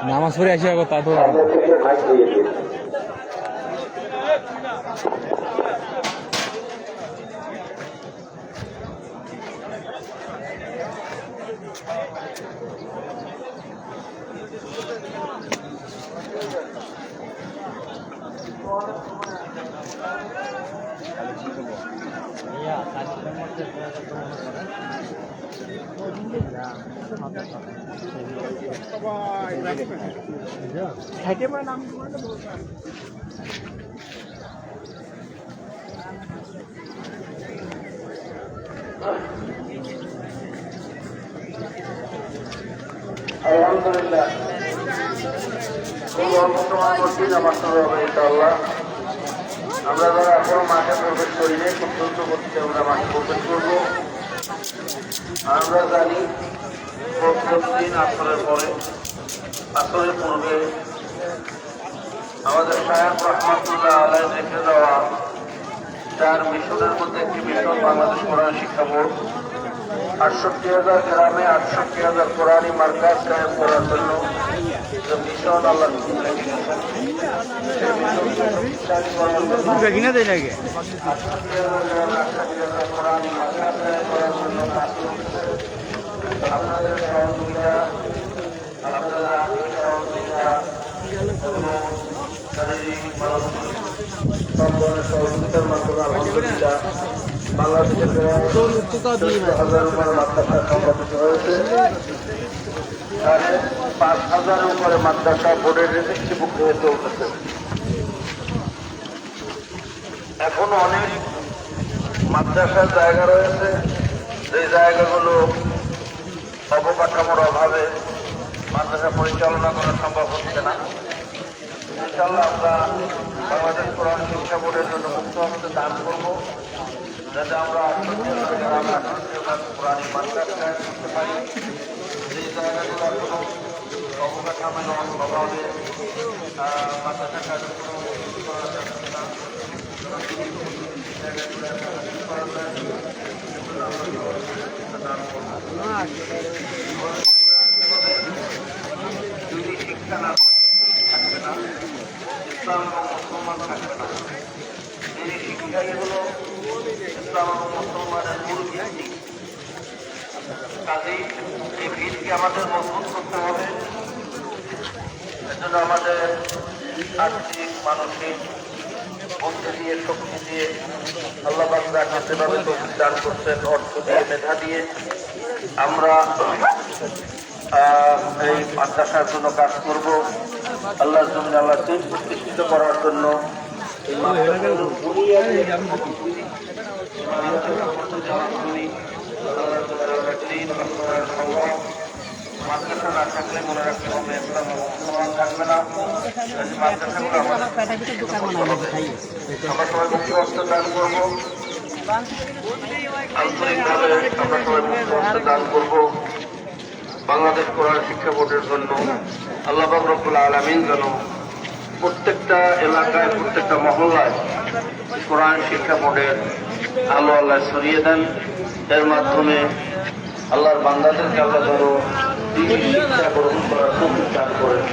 নামাজ পড়ে আসি আবার তারপর আলহামদুলিল্লাহ আমরা যারা এখনো মাঠে প্রবেশ করিনি খুব দ্রুত করতে আমরা মাঠে প্রবেশ করবো। আমরা জানি প্রত্যেকদিন আসরের পরে আসরের পূর্বে আমাদের শায়খ রহমাতুল্লাহ আলাইহি রেখে দেওয়া 4 মিশনের মধ্যে একটি মিশন বাংলাদেশ কোরআন শিক্ষা বোর্ড 68,000 গ্রামে 68,000 কোরআনী মার্কাজ কায়েম করার জন্য যে মিশন আল্লাহ আপনাদের সহযোগিতা সহযোগিতার মাধ্যমে আলহামদুলিল্লাহ বাংলাদেশের 1,000 মাদ্রাসা সংগঠিত হয়েছে। 5,000-এর উপরে মাদ্রাসা বোর্ডের রেজিস্ট্রিভুক্ত হয়ে চলতেছে। এখনো অনেক মাদ্রাসার জায়গা রয়েছে যে জায়গাগুলো অবকাঠামোর অভাবে মাদ্রাসা পরিচালনা করা সম্ভব হচ্ছে না। ইনশাআল্লাহ আমরা বাংলাদেশ কোরআন শিক্ষা বোর্ডের জন্য মুক্ত হতে দান করবো, যাতে আমরা কোরআনী মাদ্রাসা কায়েম করতে পারি। এই জায়গাগুলো এখনো অবকাঠামোর অভাবে মাদ্রাসা কায়েম করা যাচ্ছে না। যদি শিক্ষা না থাকবে না, ইসলাম এবং মুসলমান থাকবে না। এই শিক্ষাগুলো ইসলাম এবং মুসলমানের মূল ভিত্তি। কাজেই এই ভিত্তি আমাদের মজবুত করতে হবে। এজন্য আমাদের আর্থিক মানসিক বুদ্ধি দিয়ে শক্তি দিয়ে আল্লাহ পাক যাকে যেভাবে তৌফিক দান করছেন, অর্থ দিয়ে মেধা দিয়ে আমরা এই মাদ্রাসার জন্য কাজ করব। আল্লাহর জন্য আল্লাহ দিন প্রতিষ্ঠিত করার জন্য এই মাদ্রাসাগুলো মাদ্রাসা না থাকলে মনে রাখতে হবে ইসলাম এবং মুসলমান থাকবে না। মাদ্রাসাগুলো আমরা সবাই মুক্ত অর্থ দান করবো, আন্তরিকভাবে আমরা সবাই মুক্ত অর্থ দান করবো বাংলাদেশ কোরআন শিক্ষা বোর্ডের জন্য। আল্লাহ পাক রব্বুল আলামিন যেন প্রত্যেকটা এলাকায় প্রত্যেকটা মহল্লায় কোরআন শিক্ষা বোর্ডের আলো আল্লাহ ছড়িয়ে দেন। এর মাধ্যমে আল্লাহর বান্দাদেরকে আল্লাহ যেন শিক্ষা গ্রহণ করার তৌফিক দান করেন।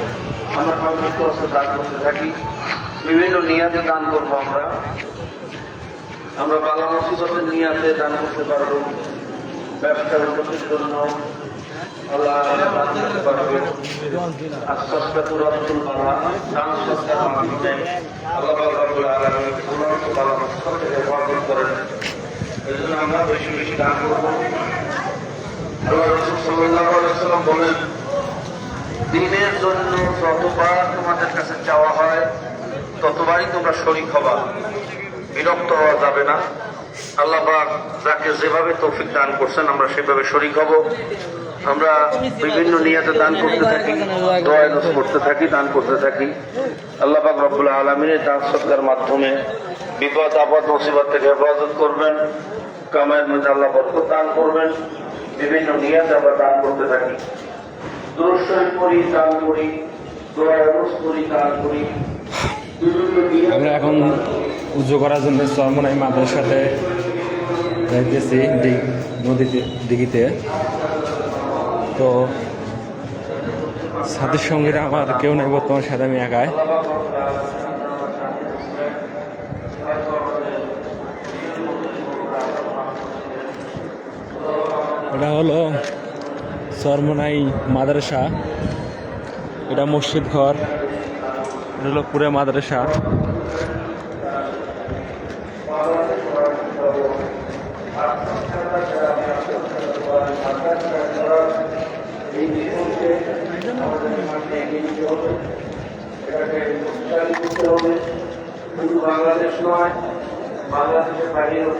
আমরা সর্বোচ্চ দান করতে থাকি, বিভিন্ন নিয়াতে দান করবো। আমরা বাংলা মুসিবতের নিয়াতে দান করতে পারবো, ব্যবসার উন্নতির জন্য আল্লাহ দান করতে পারবে, আস্তাগফিরুল্লাহ রাব্বুল বালা দান সৎকার মাধ্যমে আল্লাহ রাব্বুল আলামিন গুণাকে বালা থেকে হেফাজত করেন। এই জন্য আমরা বেশি বেশি দান করবো। আল্লাহ রাসূল সাল্লাল্লাহু আলাইহি ওয়াসাল্লাম বলেন, দিনের জন্য যতবার তোমাদের কাছে চাওয়া হয় ততবারই তোমরা শরীক হবা, বিরক্ত হওয়া যাবে না। আল্লাহ পাক যাকে যেভাবে তৌফিক দান করছেন আমরা সেভাবে শরীক হব। আমরা বিভিন্ন নিয়াতে দান করতে থাকি, দোয়া করতে থাকি, দান করতে থাকি। আল্লাহ পাক রব্বুল আলামিনের দান সদকার মাধ্যমে বিপদ আপদ মুসিবত থেকে হেফাজত করবেন, কামাইয়ের মধ্যে আল্লাহ বরকত দান করবেন। বিভিন্ন নিয়াতে আমরা দান করতে থাকি, দুরূদ শরীফ পড়ি, দান করি, দোয়া করি, দান করি। আমরা এখন উজ্জ্ব করার জন্য চরমনাই মাদ্রাসার সাথে যাইতেছি। নদীতে দিঘিতে। তো সাথীর সঙ্গীরা আমার কেউ নেই বর্তমান, সাথে আমি একাই। এটা হলো চরমনাই মাদ্রাসা, এটা মসজিদ ঘর, এটা হলো পুরে মাদ্রাসা। শুধু বাংলাদেশ নয়, বাংলাদেশের বাইরেও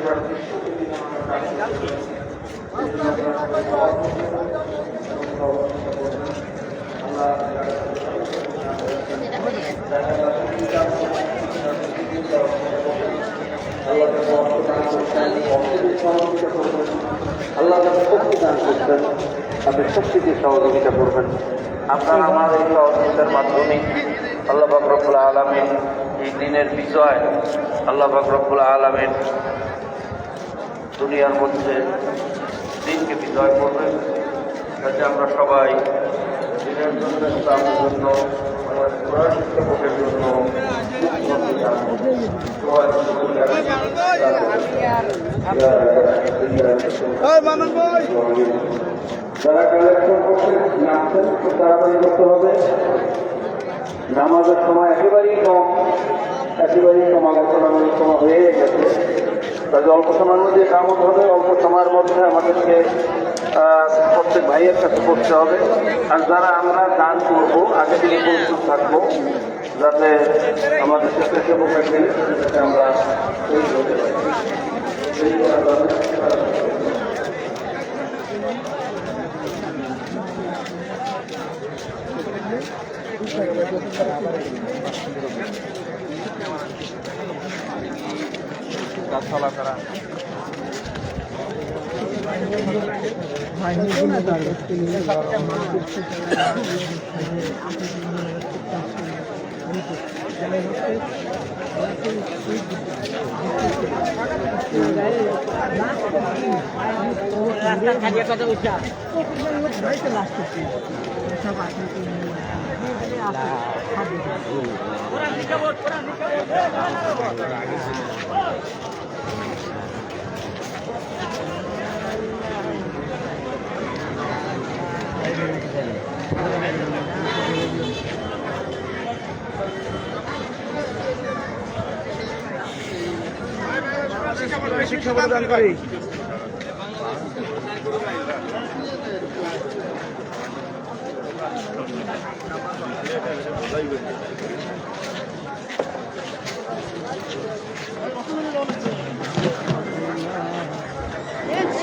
আল্লাহ শক্তি দান করবেন, আপনি শক্তিতে সহযোগিতা করবেন। আপনারা আমার এই সহযোগিতার মাধ্যমে আল্লাহ পাক রব্বুল আলামিন এই দিনের বিজয়, আল্লাহ পাক রব্বুল আলামিন দুনিয়ার মধ্যে দিনকে বিজয় করবেন, যাতে আমরা সবাই দিনের জন্য, ইসলামের জন্য, আমাদের কোরআন শিক্ষকের জন্য যারা কালেকশন করতে নামছেন খুব তাড়াতাড়ি করতে হবে। নামাজের সময় একেবারেই কম, সমাগত নামাজের সময় হয়ে গেছে। তাহলে অল্প সময়ের মধ্যে কামত হবে, অল্প সময়ের মধ্যে আমাদেরকে প্রত্যেক ভাইয়ের কাছে করতে হবে। আর যারা আমরা দান করবো আগে থেকে প্রস্তুত থাকবো, যাতে আমাদের স্বেচ্ছাসেবকের দিলে যাতে আমরা তৈরি হতে পারি। শিক্ষা প্রদানকারী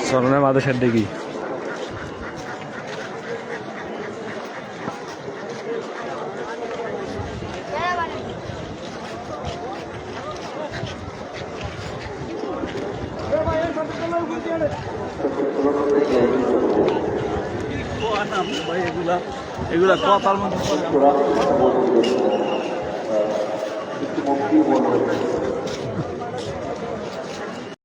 চরমনাই মাদ্রাসার দিঘি। এগুলা কথার মধ্যে